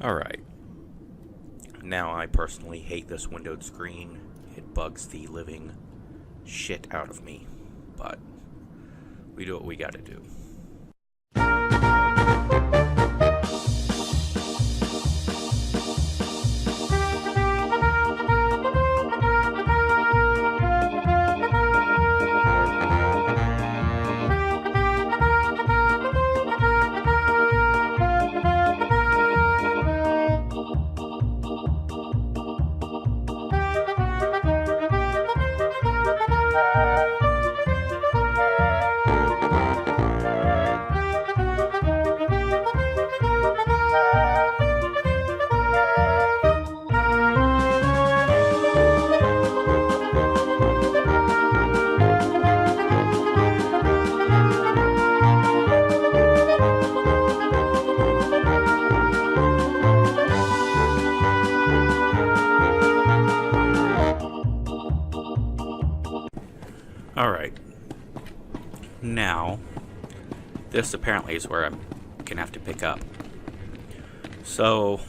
Alright. Now, I personally hate this windowed screen. It bugs the living shit out of me. But we do what we gotta do. Alright. Now, this apparently is where I'm gonna have to pick up. So,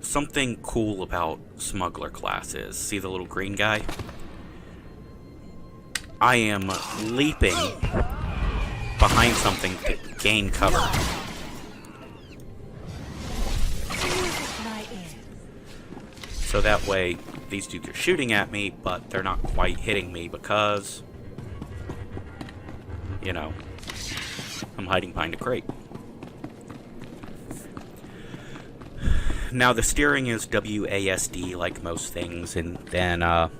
something cool about Smuggler classes. See the little green guy? I am leaping behind something to gain cover. So that way, these dudes are shooting at me, but they're not quite hitting me because, you know, I'm hiding behind a crate. Now, the steering is WASD like most things, and then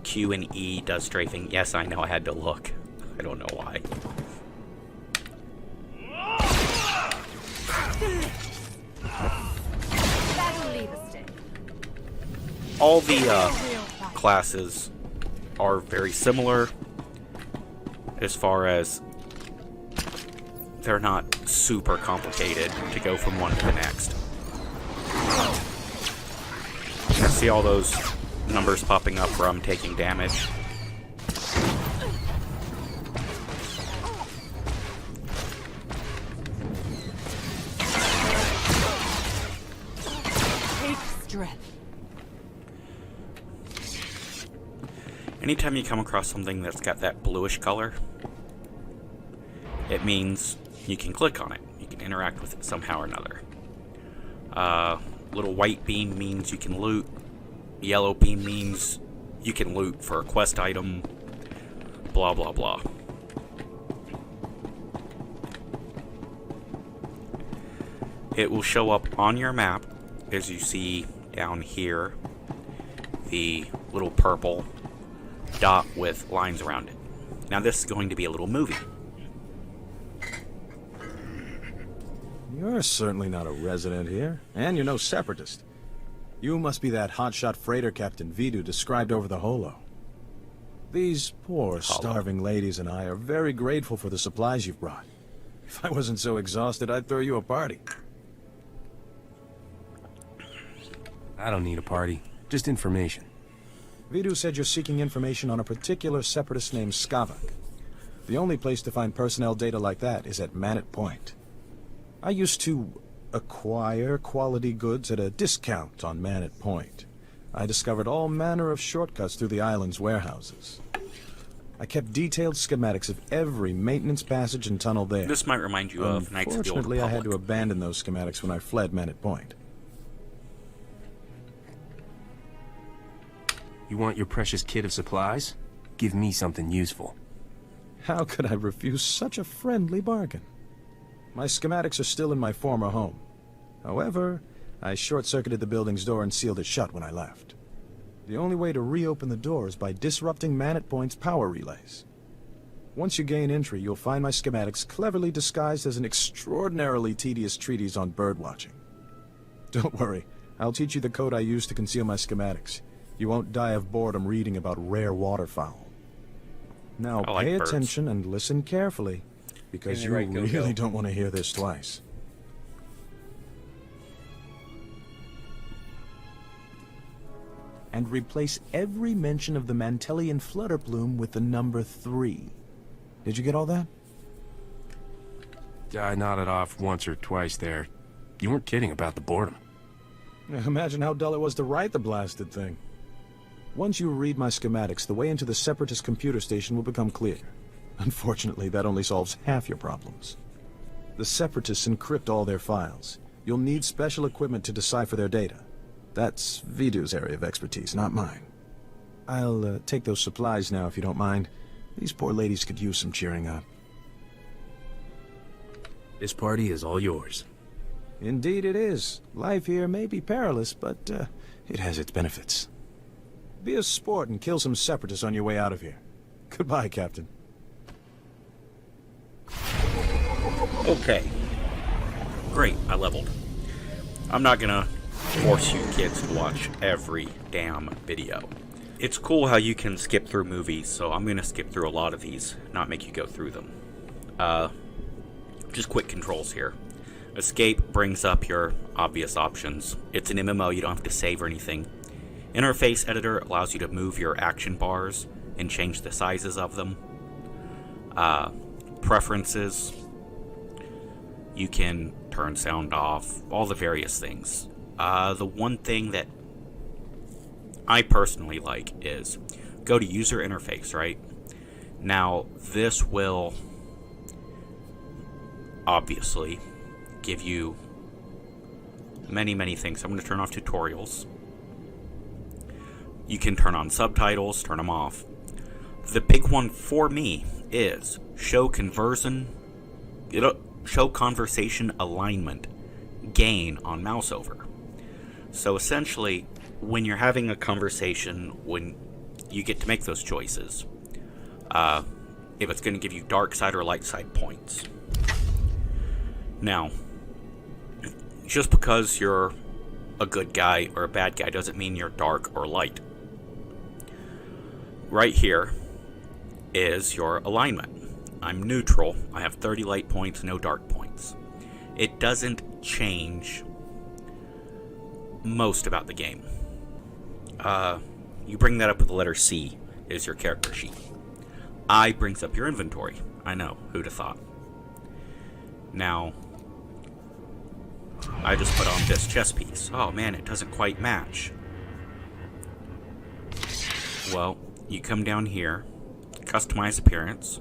Q and E does strafing. Yes, I know, I had to look. I don't know why. All the classes are very similar as far as they're not super complicated to go from one to the next. See all those numbers popping up where I'm taking damage? Take strength. Anytime you come across something that's got that bluish color, it means you can click on it. You can interact with it somehow or another. Little white beam means you can loot. Yellow beam means you can loot for a quest item. Blah, blah, blah. It will show up on your map, as you see down here, the little purple dot with lines around it. Now this is going to be a little movie. You're certainly not a resident here, and you're no separatist. You must be that hotshot freighter Captain Vidu described over the holo. These poor, starving ladies and I are very grateful for the supplies you've brought. If I wasn't so exhausted, I'd throw you a party. I don't need a party, just information. Vidu said you're seeking information on a particular separatist named Skavak. The only place to find personnel data like that is at Granite Point. I used to acquire quality goods at a discount on Granite Point. I discovered all manner of shortcuts through the island's warehouses. I kept detailed schematics of every maintenance passage and tunnel there. This might remind you of Knights of the Old Unfortunately, I had to Republic. abandon those schematics when I fled Granite Point. You want your precious kit of supplies? Give me something useful. How could I refuse such a friendly bargain? My schematics are still in my former home. However, I short-circuited the building's door and sealed it shut when I left. The only way to reopen the door is by disrupting Granite Point's power relays. Once you gain entry, you'll find my schematics cleverly disguised as an extraordinarily tedious treatise on birdwatching. Don't worry, I'll teach you the code I use to conceal my schematics. You won't die of boredom reading about rare waterfowl. Now pay attention and listen carefully, because you really don't want to hear this twice. And replace every mention of the Mantelian flutter plume with the number 3. Did you get all that? I nodded off once or twice there. You weren't kidding about the boredom. Imagine how dull it was to write the blasted thing. Once you read my schematics, the way into the Separatist computer station will become clear. Unfortunately, that only solves half your problems. The Separatists encrypt all their files. You'll need special equipment to decipher their data. That's Vidu's area of expertise, not mine. I'll take those supplies now, if you don't mind. These poor ladies could use some cheering up. This party is all yours. Indeed it is. Life here may be perilous, but it has its benefits. Be a sport and kill some Separatists on your way out of here. Goodbye, Captain. Okay. Great, I leveled. I'm not gonna force you kids to watch every damn video. It's cool how you can skip through movies, so I'm gonna skip through a lot of these, not make you go through them. Just quick controls here. Escape brings up your obvious options. It's an MMO, you don't have to save or anything. Interface editor allows you to move your action bars and change the sizes of them. Preferences, you can turn sound off, all the various things. The one thing that I personally like is go to user interface, right? Now, this will obviously give you many things. I'm going to turn off tutorials. You can turn on subtitles, turn them off. The big one for me is show conversion, show conversation alignment gain on mouse over. So essentially, when you're having a conversation, when you get to make those choices, if it's going to give you dark side or light side points. Now, just because you're a good guy or a bad guy doesn't mean you're dark or light. Right here is your alignment. I'm neutral. I have 30 light points, no dark points. It doesn't change most about the game. You bring that up with the letter C, is your character sheet. I brings up your inventory. I know, who'd have thought. Now, I just put on this chess piece. Oh man, it doesn't quite match. Well, you come down here, customize appearance,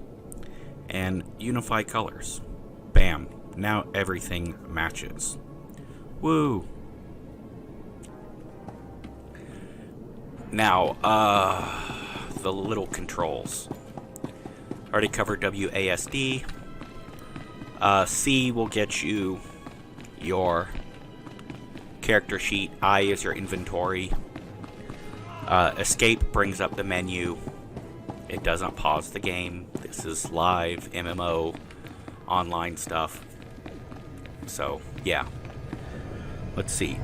and unify colors. Bam, now everything matches. Woo! Now, the little controls. Already covered WASD. C will get you your character sheet. I is your inventory. Escape brings up the menu. It doesn't pause the game. This is live MMO online stuff. So, yeah. Let's see.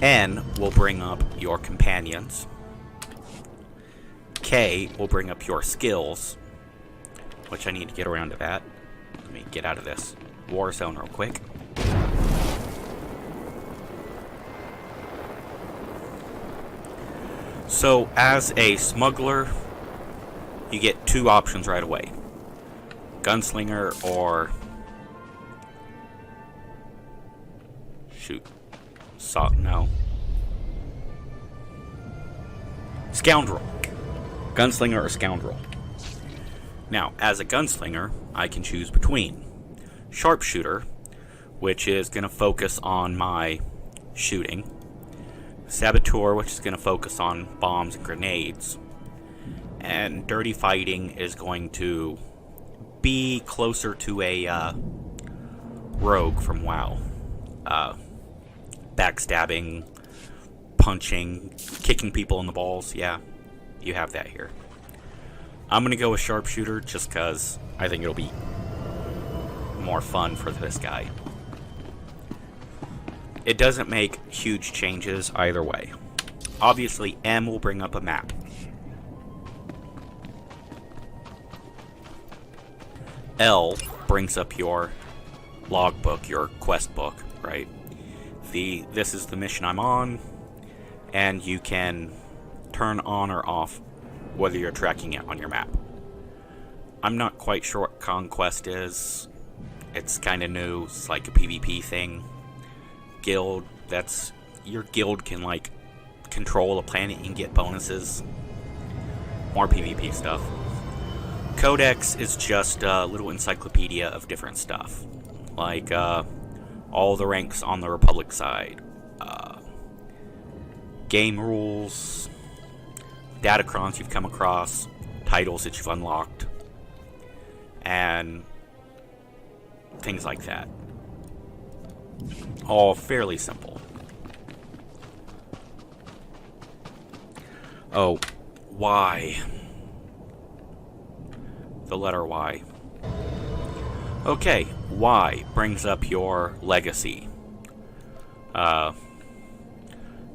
N will bring up your companions. K will bring up your skills, which I need to get around to that. Let me get out of this war zone real quick. So, as a smuggler, you get two options right away. Gunslinger or... shoot. No. Scoundrel. Gunslinger or scoundrel. Now, as a gunslinger, I can choose between sharpshooter, which is going to focus on my shooting, saboteur, which is going to focus on bombs and grenades, and dirty fighting is going to be closer to a rogue from WoW. Backstabbing, punching, kicking people in the balls. Yeah, you have that here. I'm going to go with sharpshooter just because I think it'll be more fun for this guy. It doesn't make huge changes either way. Obviously, M will bring up a map. L brings up your logbook, your quest book, right? This is the mission I'm on, and you can turn on or off whether you're tracking it on your map. I'm not quite sure what Conquest is. It's kind of new. It's like a PvP thing. Guild, that's... Your guild can, like, control a planet and get bonuses. More PvP stuff. Codex is just a little encyclopedia of different stuff. Like, all the ranks on the Republic side. Game rules. Datacrons you've come across. Titles that you've unlocked. And things like that. All fairly simple. Oh, Y. The letter Y. Okay, Y brings up your legacy.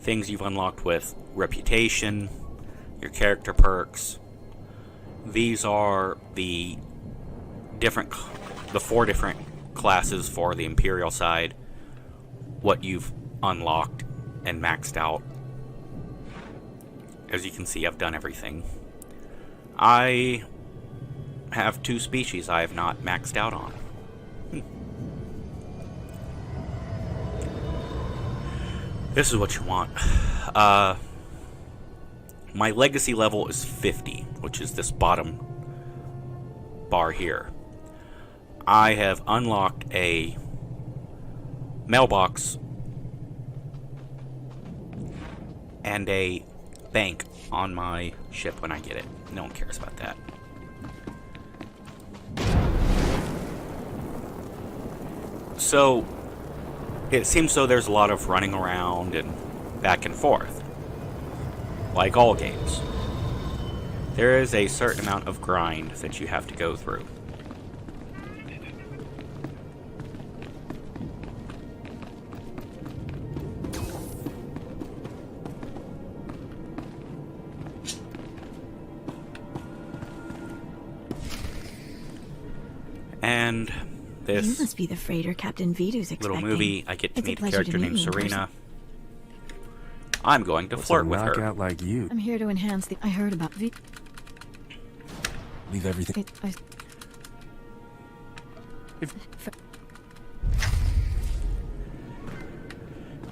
Things you've unlocked with reputation, your character perks. These are the four different classes for the Imperial side. What you've unlocked and maxed out. As you can see, I've done everything. I have 2 species I have not maxed out on. This is what you want. My legacy level is 50, which is this bottom bar here. I have unlocked a mailbox and a bank on my ship when I get it. No one cares about that. So, it seems though there's a lot of running around and back and forth. Like all games. There is a certain amount of grind that you have to go through. And this You must be the freighter Captain Vito's expecting. little movie, I get to It's meet a pleasure character to meet named you in Serena. person. I'm going to flirt with her. Knockout like you. I'm here to enhance the... I heard about Leave everything.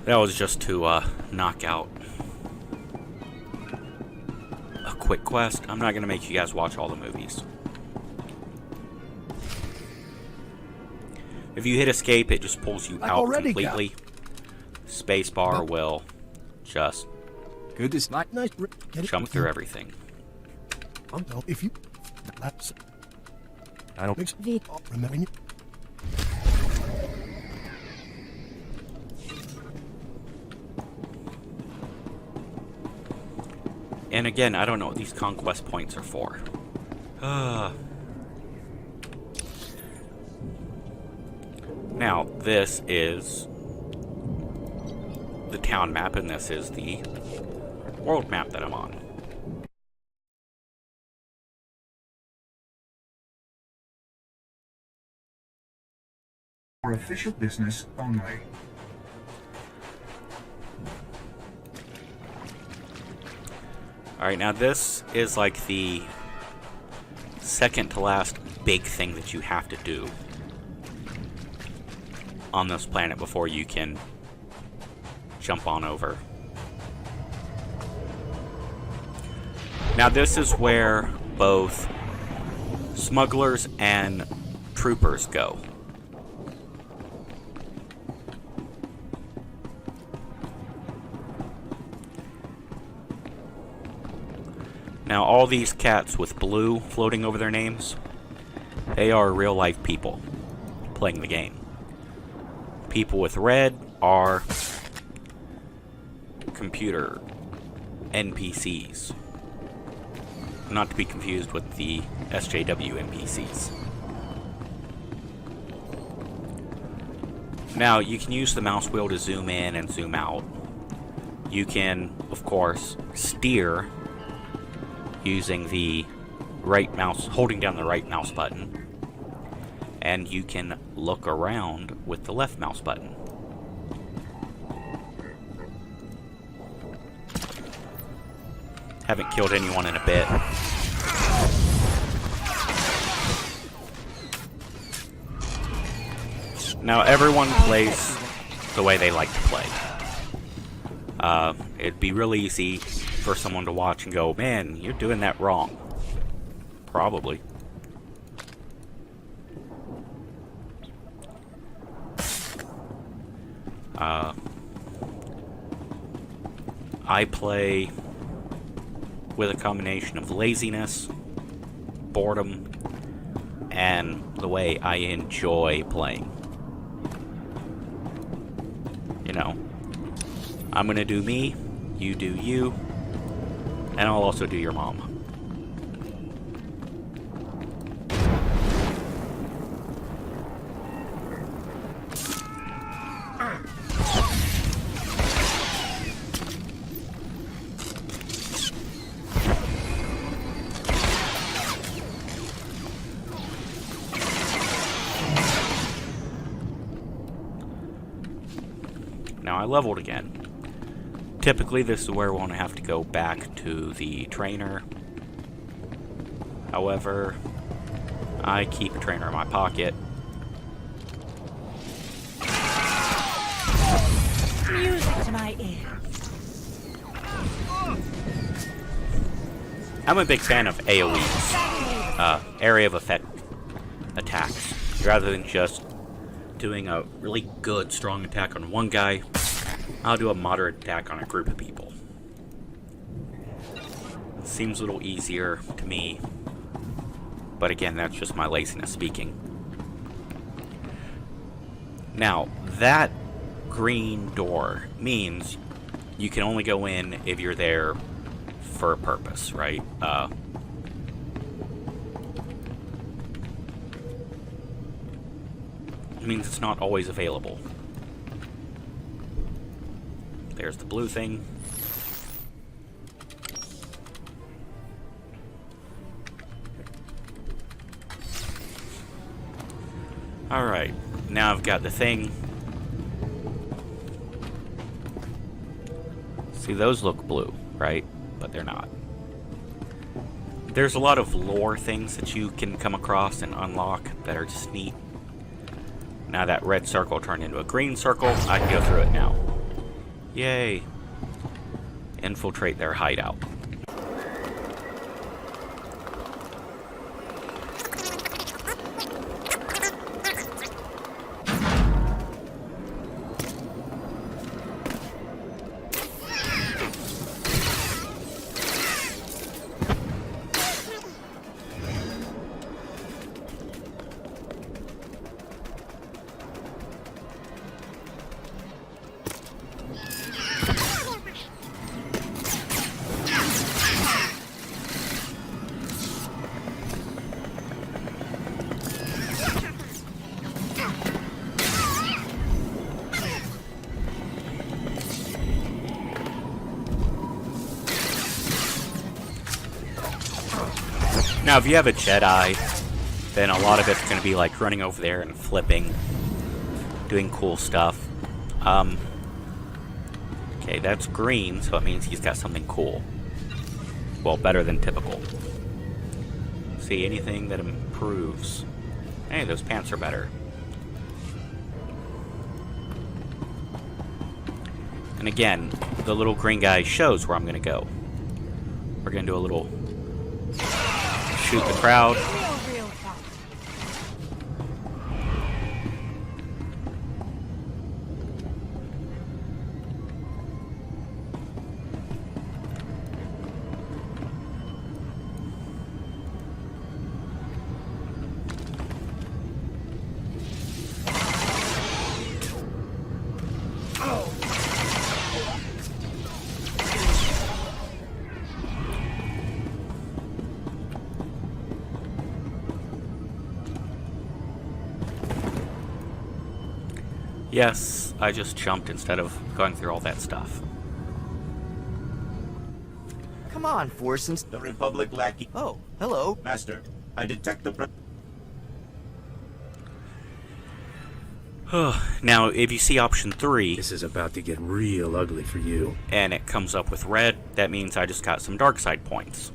That was just to knock out a quick quest. I'm not going to make you guys watch all the movies. If you hit escape, it just pulls you out completely. Spacebar will just Good to nice. jump through everything. If you... I don't. Remember you... And again, I don't know what these conquest points are for. Now, this is the town map, and this is the world map that I'm on. For official business only. Alright, now this is like the second to last big thing that you have to do on this planet before you can jump on over. Now this is where both smugglers and troopers go. Now all these cats with blue floating over their names, they are real life people playing the game. People with red are computer NPCs. Not to be confused with the SJW NPCs. Now, you can use the mouse wheel to zoom in and zoom out. You can, of course, steer using the right mouse, holding down the right mouse button. And you can look around with the left mouse button. Haven't killed anyone in a bit. Now, everyone plays the way they like to play. It'd be really easy for someone to watch and go, man, you're doing that wrong. Probably. I play with a combination of laziness, boredom, and the way I enjoy playing. You know, I'm gonna do me, you do you, and I'll also do your mom. Now I leveled again. Typically this is where we'll have to go back to the trainer. However, I keep a trainer in my pocket. Music to my ear. I'm a big fan of AoEs, area of effect attacks, rather than just doing a really good strong attack on one guy. I'll do a moderate attack on a group of people. Seems a little easier to me, but again, that's just my laziness speaking. Now, that green door means you can only go in if you're there for a purpose, right? It means it's not always available. There's the blue thing. Alright, now I've got the thing. See, those look blue, right? But they're not. There's a lot of lore things that you can come across and unlock that are just neat. Now that red circle turned into a green circle, I can go through it now. Yay. Infiltrate their hideout. Now, if you have a Jedi, then a lot of it's going to be like running over there and flipping, doing cool stuff. Okay, that's green, so it means he's got something cool. Well, better than typical. See, anything that improves. Hey, those pants are better. And again, the little green guy shows where I'm going to go. We're going to do a little shoot the crowd. Yes, I just jumped instead of going through all that stuff. Come on, Forsons. The Republic lackey. Oh, hello. Master, I detect the... Now, if you see option 3, This is about to get real ugly for you. and it comes up with red, that means I just got some dark side points.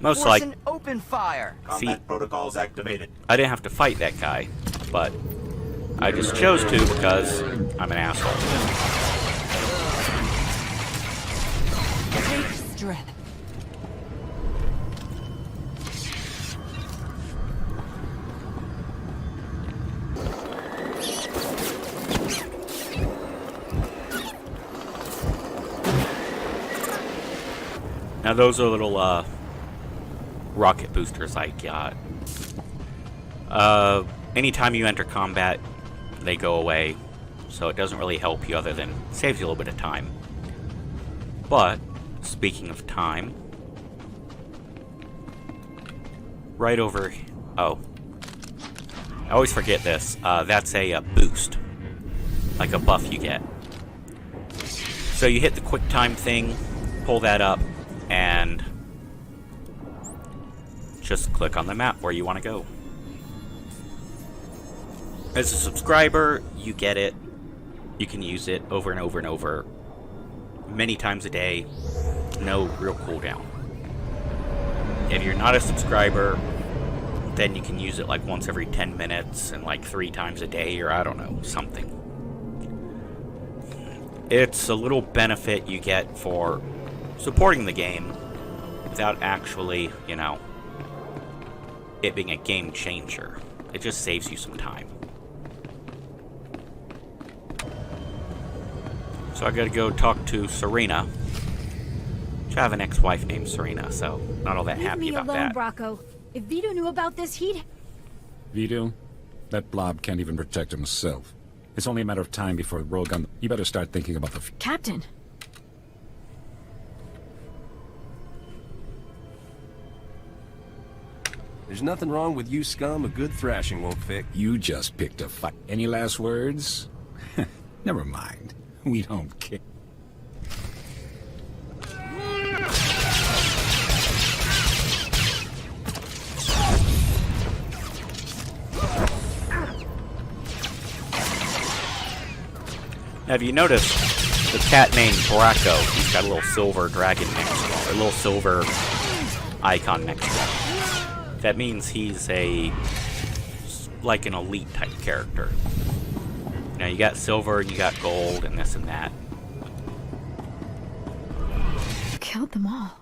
Most Forson, open fire. Combat See- protocols activated. I didn't have to fight that guy, but I just chose to because I'm an asshole. Take strength. Now those are little rocket boosters I got. Anytime you enter combat, they go away, so it doesn't really help you other than saves you a little bit of time. But speaking of time, right over, oh, I always forget this. That's a boost, like a buff you get. So you hit the quick time thing, pull that up, and just click on the map where you want to go. As a subscriber, you get it. You can use it over and over and over, many times a day, no real cooldown. If you're not a subscriber, then you can use it like once every 10 minutes and like 3 times a day, or I don't know, something. It's a little benefit you get for supporting the game without actually, you know, it being a game changer. It just saves you some time. So I gotta go talk to Serena. I have an ex-wife named Serena, so not all that happy about Leave me alone, that. Bracco. If Vito knew about this, he'd... Vito? That blob can't even protect himself. It's only a matter of time before the rogue gun... You better start thinking about the... Captain. There's nothing wrong with you scum. A good thrashing won't fix. You just picked a fight. Any last words? Never mind. We don't care. Now, if you notice, the cat named Bracco, he's got a little silver dragon next to him, or a little silver icon next to him. That means he's like an elite type character. You know, you got silver and you got gold and this and that. Killed them all.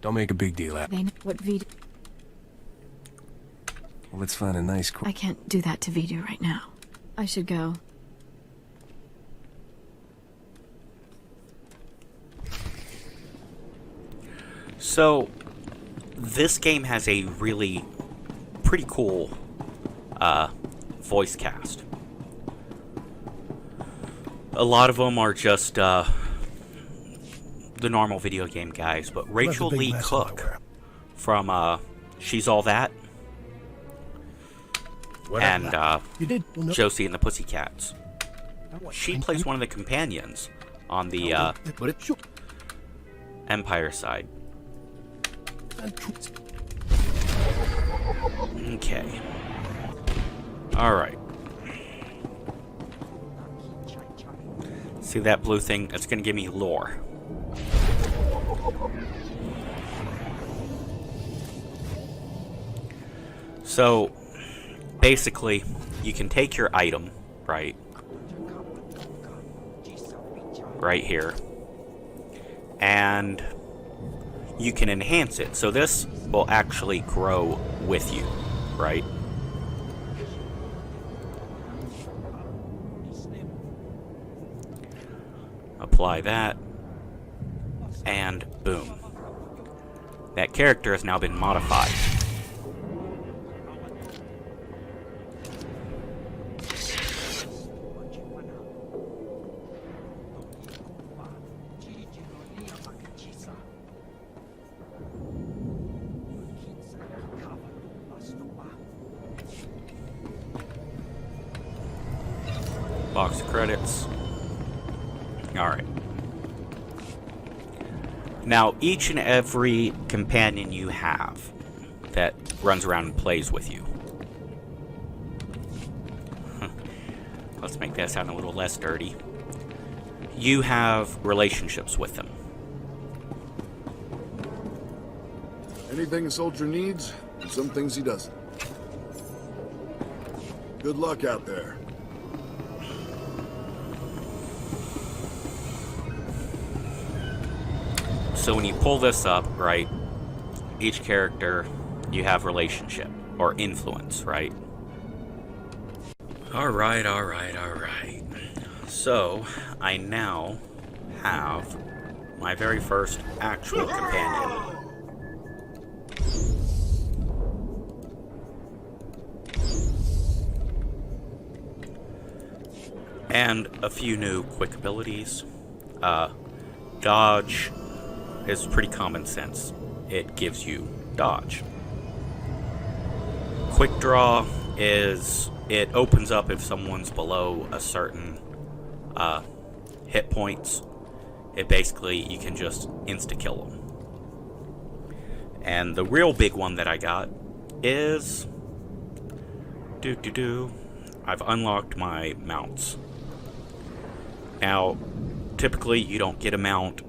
Don't make a big deal out. They know what Vito... Well, let's find a nice... I can't do that to Vito right now. I should go. So, this game has a really pretty cool voice cast. A lot of them are just the normal video game guys, but Rachel Lee Cook from She's All That and Josie and the Pussycats. She plays one of the companions on the Empire side. Okay. Alright. See that blue thing? That's gonna give me lore. So, basically, you can take your item, right here, and you can enhance it. So this will actually grow with you, right? Apply that, and boom. That character has now been modified. Box of credits. Alright. Now, each and every companion you have that runs around and plays with you. Let's make that sound a little less dirty. You have relationships with them. Anything a soldier needs, and some things he doesn't. Good luck out there. So when you pull this up, right, each character, you have relationship, or influence, right? Alright. So, I now have my very first actual companion. And a few new quick abilities. Dodge is pretty common sense. It gives you dodge. Quick draw is it opens up if someone's below a certain hit points. It basically, you can just insta-kill them. And the real big one that I got is I've unlocked my mounts. Now, typically you don't get a mount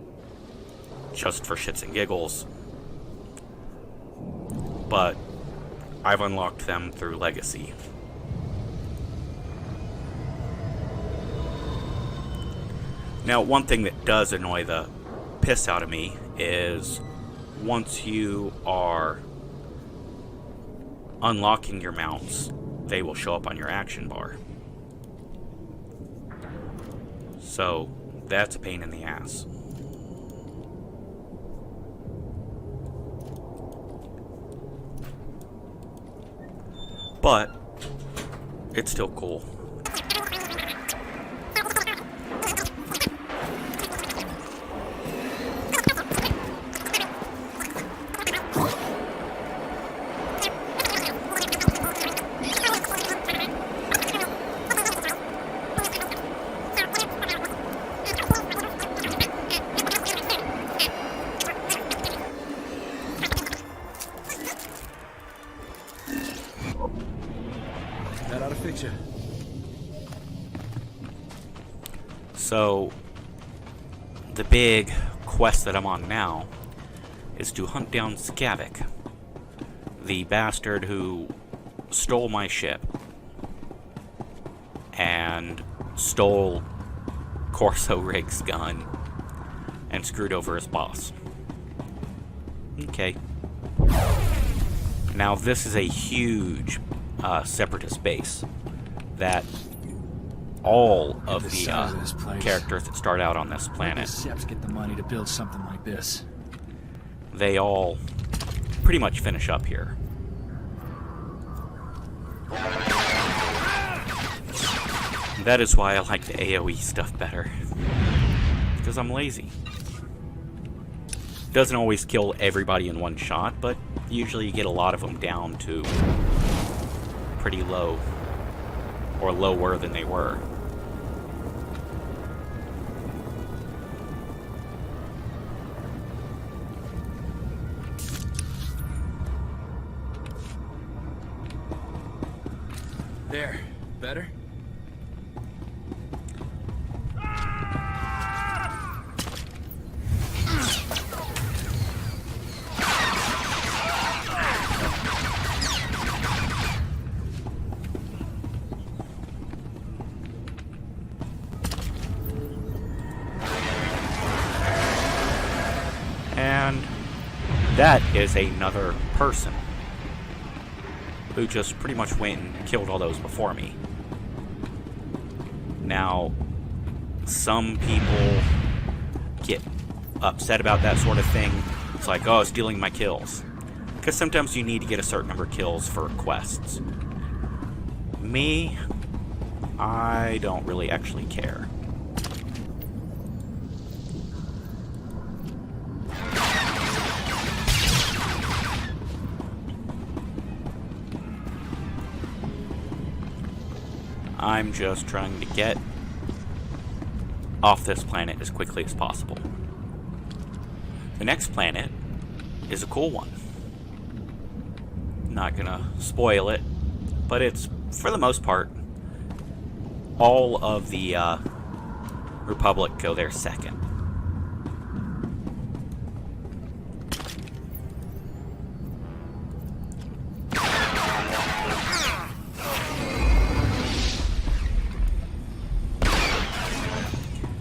just for shits and giggles, but I've unlocked them through Legacy. Now, one thing that does annoy the piss out of me is once you are unlocking your mounts, they will show up on your action bar. So, that's a pain in the ass. But it's still cool. That ought to fix you. So, the big quest that I'm on now is to hunt down Skavik, the bastard who stole my ship and stole Corso Rig's gun and screwed over his boss. Okay. Now, this is a huge separatist base that all of the characters that start out on this planet, Seps get the money to build something like this. they all pretty much finish up here. That is why I like the AoE stuff better. Because I'm lazy. Doesn't always kill everybody in one shot, but usually you get a lot of them down to pretty low, or lower than they were. There. Better? And that is another person who just pretty much went and killed all those before me. Now, some people get upset about that sort of thing. It's like, oh, stealing my kills. Because sometimes you need to get a certain number of kills for quests. Me, I don't really actually care. I'm just trying to get off this planet as quickly as possible. The next planet is a cool one. Not gonna spoil it, but it's, for the most part, all of the Republic go there second.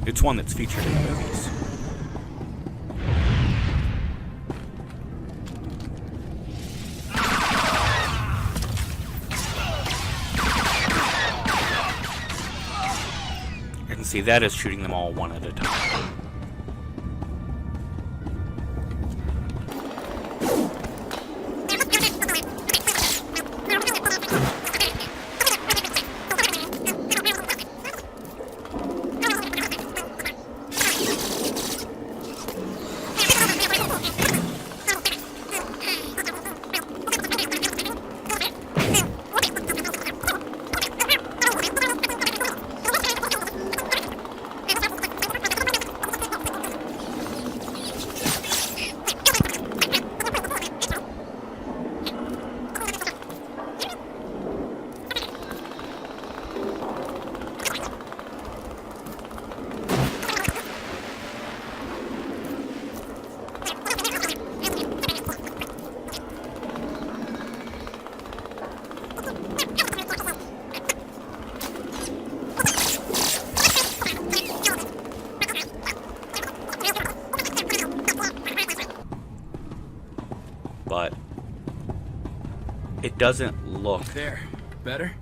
It's one that's featured in the movies. You can see that is shooting them all one at a time. But it doesn't look There. Better?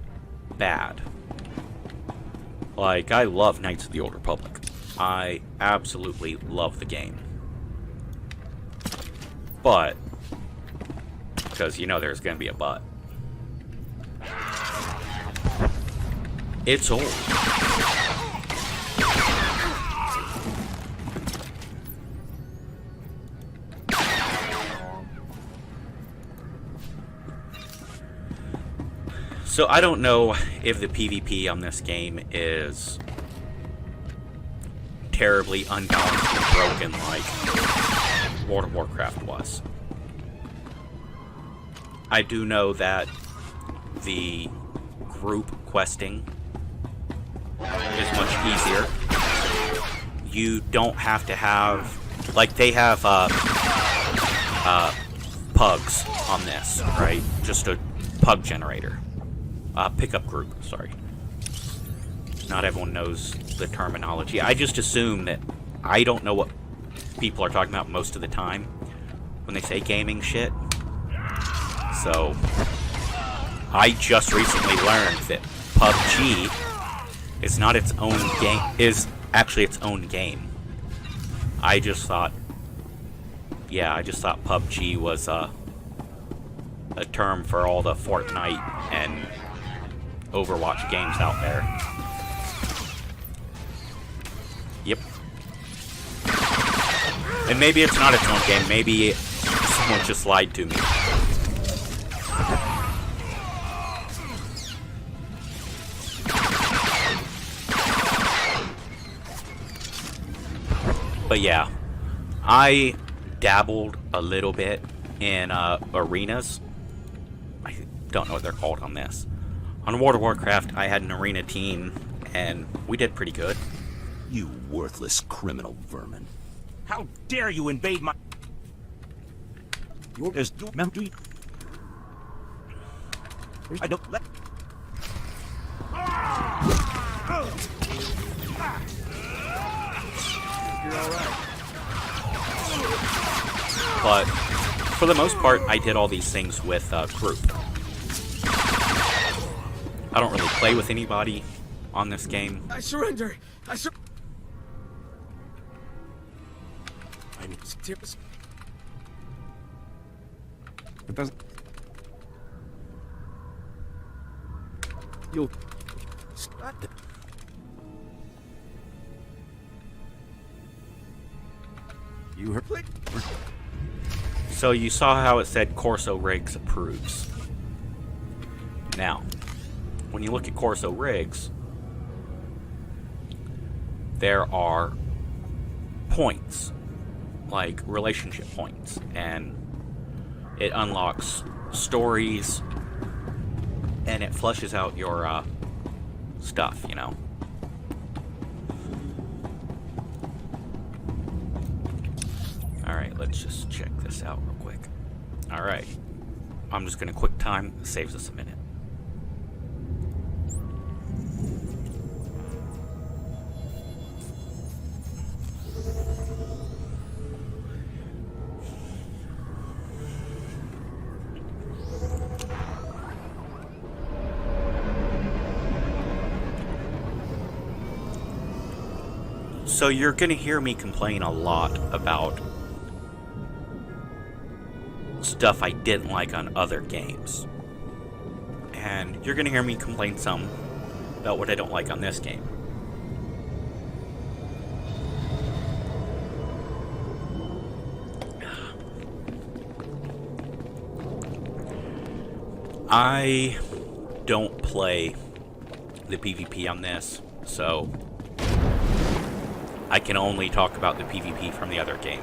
bad. Like, I love Knights of the Old Republic. I absolutely love the game. But, because you know there's going to be a but. It's old. So I don't know if the PvP on this game is terribly unbalanced and broken like World of Warcraft was. I do know that the group questing is much easier. You don't have to have, like, they have pugs on this, right? Just a pug generator. Pickup group, sorry. Not everyone knows the terminology. I just assume that I don't know what people are talking about most of the time when they say gaming shit. So, I just recently learned that PUBG is not its own game, is actually its own game. I just thought PUBG was a term for all the Fortnite and Overwatch games out there. Yep. And maybe it's not its own game, maybe someone just lied to me. But yeah, I dabbled a little bit in arenas. I don't know what they're called on this. On World of Warcraft, I had an arena team, and we did pretty good. You worthless criminal vermin. How dare you invade my... There's no memory. I don't let... You're alright. But for the most part, I did all these things with group. I don't really play with anybody on this game. I surrender. I need to... It doesn't... You'll... Stop it. You heard... So you saw how it said Corso Rigs approves. Now, when you look at Corso Rigs, there are points, like relationship points, and it unlocks stories, and it flushes out your stuff, you know. Alright, let's just check this out real quick. Alright, I'm just gonna quick time, it saves us a minute. So you're gonna hear me complain a lot about stuff I didn't like on other games. And you're gonna hear me complain some about what I don't like on this game. I don't play the PvP on this, so I can only talk about the PvP from the other game.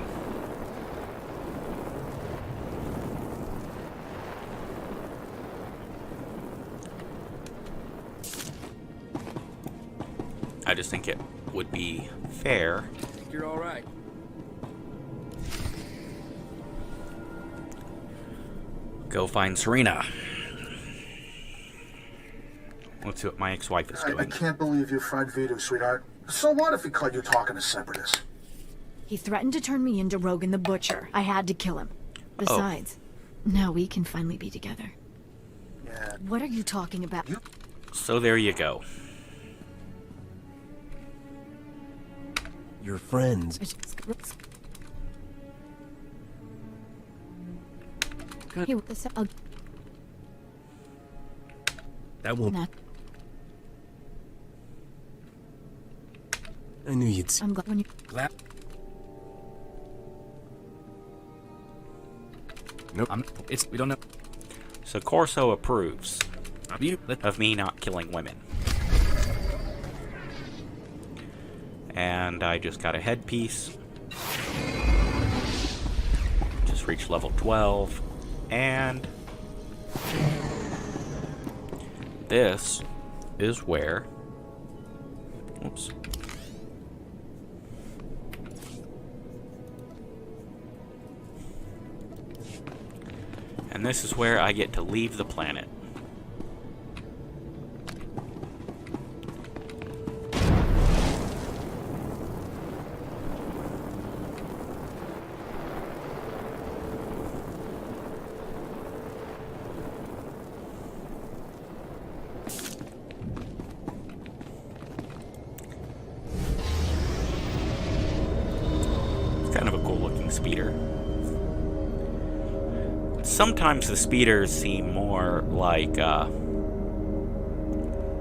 I just think it would be fair. I think you're all right. Go find Serena. Let's see what my ex-wife is I doing. can't believe you fried Vito, sweetheart. So what if he caught you talking to separatists? He threatened to turn me into Rogan the Butcher. I had to kill him. Besides, now we can finally be together. Yeah. What are you talking about? So there you go. Your friends. Hey, what's up? That won't. Nah, I knew you'd. I'm glad when you. Glad. Nope. We don't know. So Corso approves of me not killing women. And I just got a headpiece. Just reached level 12. And this is where... Oops. And this is where I get to leave the planet. It's kind of a cool looking speeder. Sometimes the speeders seem more like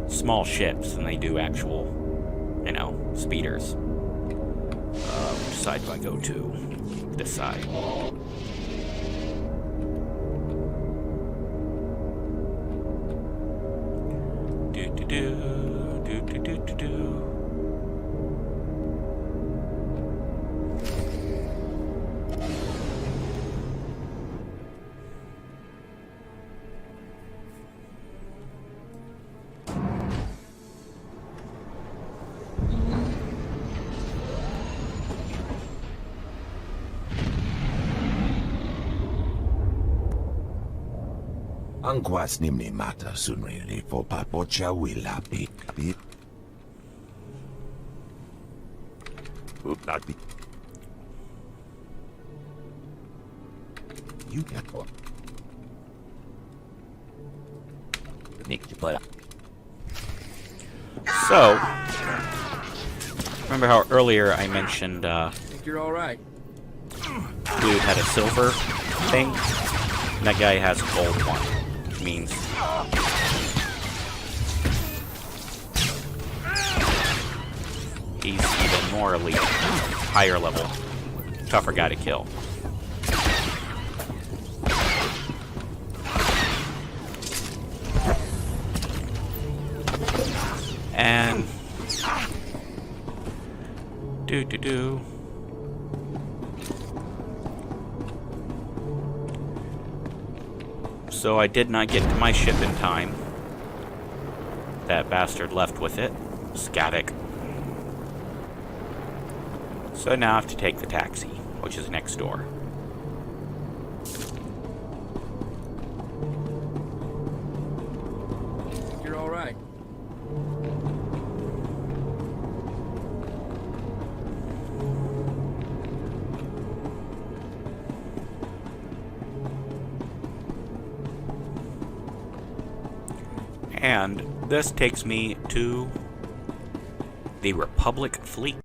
small ships than they do actual, you know, speeders. Which side do I go to? This side. Do. Angkwas nimni mata sunrili for papocha wilapi. Uplati. You get one. Nick, you put. So, remember how earlier I mentioned I think you're all right. dude had a silver thing? And that guy has a gold one. Which means he's even more elite, higher level, tougher guy to kill. And do. So I did not get to my ship in time. That bastard left with it. Scatic. So now I have to take the taxi, which is next door. I think you're all right. And this takes me to the Republic fleet.